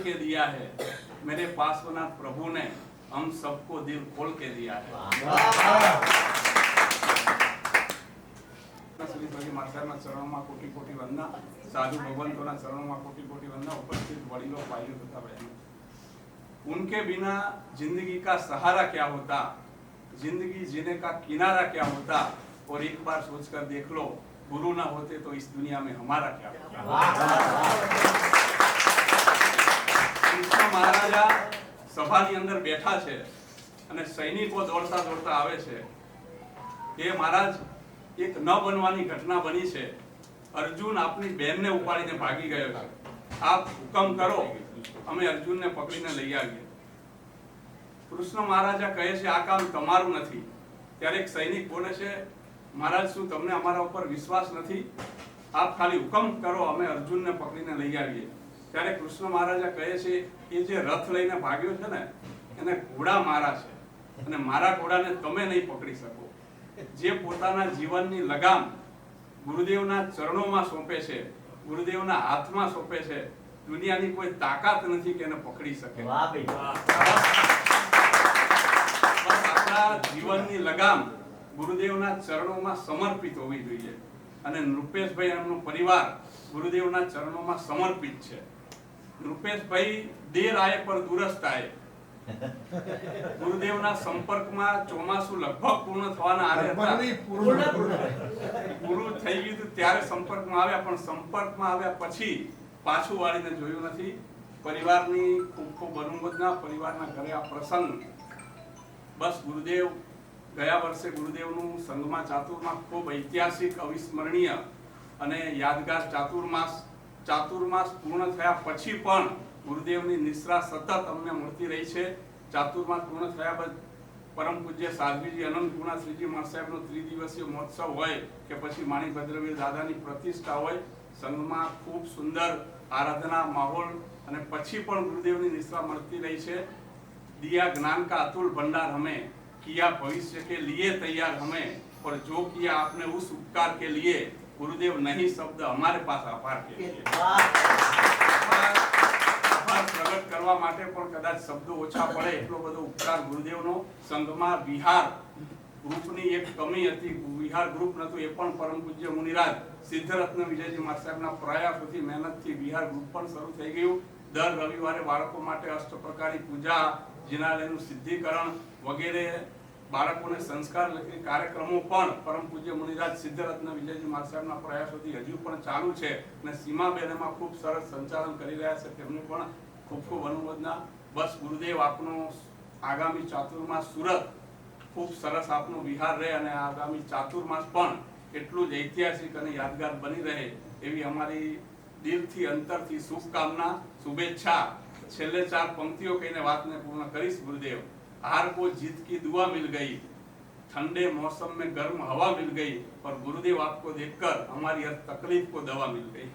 के दिया है, मेरे पार्श्वनाथ प्रभु ने हम सबको दिल खोल के दिया है। चरणों में कोटि कोटि वंदना, साधु भगवंतों चरणों में कोटि कोटि वंदना, उपस्थित वडीलों, भाइयों तथा बहनों। उनके बिना जिंदगी का सहारा क्या होता, जिंदगी जीने का किनारा क्या होता। और एक बार सोचकर देख लो, गुरु ना होते तो इस दुनिया में हमारा क्या होता। कृष्ण महाराजा सभाની અંદર બેઠા છે અને સૈનિકો દોડતા દોડતા આવે છે કે મહારાજ એક ન બનવાની ઘટના બની છે, અર્જુન આપની બહેનને ઉપાડીને ભાગી ગયો છે, આપ હુકમ કરો અમે અર્જુનને પકડીને લઈ આવીએ। કૃષ્ણ મહારાજા કહે છે આ કામ તમારું નથી। ત્યારે એક સૈનિક બોલે છે મહારાજ શું તમને અમારા ઉપર વિશ્વાસ નથી, આપ ખાલી હુકમ કરો અમે અર્જુનને પકડીને લઈ આવીએ। ત્યારે કૃષ્ણ મહારાજા કહે છે એ જે રથ લઈને ભાગ્યો છે ને એને ઘોડા મારા છે અને મારા ઘોડાને તમે નહીં પકડી શકો। જે પોતાના જીવનની લગામ ગુરુદેવના ચરણોમાં સોંપે છે, ગુરુદેવના હાથમાં સોંપે છે, દુનિયાની કોઈ તાકાત નથી કે એને પકડી શકે। આપણા જીવનની લગામ ગુરુદેવના ચરણોમાં સમર્પિત હોવી જોઈએ અને નૃપેશભાઈ એમનો પરિવાર ગુરુદેવના ચરણોમાં સમર્પિત છે। નૃપેશભાઈ દેર આયે પર દુરસ્ત આયે, ગુરુદેવના સંપર્કમાં ચોમાસું લગભગ પૂર્ણ થવાના આરે હતા, પૂરું થઈ ગયું ત્યારે સંપર્કમાં આવ્યા, પણ સંપર્કમાં આવ્યા પછી પાછું વાળીને જોયું નથી। પરિવારની ખૂબ ખૂબ અનુમોદના, પરિવારના ઘરે આ પ્રસંગ બસ ગુરુદેવ ગયા વર્ષે ગુરુદેવનું સંગમાં ચાતુર્માસ ખૂબ ઐતિહાસિક, અવિસ્મરણીય અને યાદગાર ચાતુર્માસ પૂર્ણ થયા પછી પણ ગુરુદેવની નિશ્રા સતત અમને મળતી રહી છે। ચાતુર્માસ પૂર્ણ થયા બાદ પરમ પૂજ્ય સાધ્વીજી અનંત ગુણા શ્રીજી મહારાજ સાહેબનો ત્રિદિવસીય મહોત્સવ હોય કે પછી માણિક ભદ્રવીર દાદાની પ્રતિષ્ઠા હોય, સંઘમાં ખૂબ સુંદર આરાધના માહોલ અને પછી પણ ગુરુદેવની નિશ્રા મળતી રહી છે। दिया ज्ञान का अतुल भंडार हमें, किया भविष्य के लिए तैयार हमें, और जो किया आपने उस उपकार के लिए गुरुदेव नहीं शब्द हमारे पास आभार के लिए। आभार प्रगट करवा माटे पण कदाच शब्दो ओछा पड़े એટલો બધો ઉપકાર ગુરુદેવનો। સંઘમાં વિહાર ગ્રુપની એક કમી હતી, વિહાર ગ્રુપ નતું, એ પણ પરમ પૂજ્ય મુનિરાજ સિદ્ધરત્ન વિજયજી મહારાજ સાહેબના પ્રયાસોથી મહેનતથી વિહાર ગ્રુપ પણ શરૂ થઈ ગયું। દર રવિવારે બાળકો માટે અષ્ટપ્રકારી પૂજા, जिनालयનું સિદ્ધિકરણ વગેરે બાળકોને સંસ્કાર લખી કાર્યક્રમો પણ પરમ પૂજ્ય મુનિરાજ સિદ્ધરત્ન વિજયજી મહારાજ સાહેબના પ્રયાસોથી હજુ પણ ચાલુ છે અને સીમાબેન એમાં ખૂબ સરસ સંચાલન કરી રહ્યા છે, તેમને પણ ખૂબ ખૂબ અનુમોદના। બસ ગુરુદેવ આપનો આગામી ચાતુર્માસ સુરત ખૂબ સરસ આપનો વિહાર રહે અને આગામી ચાતુર્માસ પણ એટલું જ ઐતિહાસિક અને યાદગાર બની રહે એવી અમારી દિલથી અંતરથી શુભકામના, શુભેચ્છા। छेल्ले चार पंक्तियों कहीने बात ने पूर्ण करीश गुरुदेव। हार को जीत की दुआ मिल गई, ठंडे मौसम में गर्म हवा मिल गई, और गुरुदेव आपको देखकर हमारी हर तकलीफ को दवा मिल गई।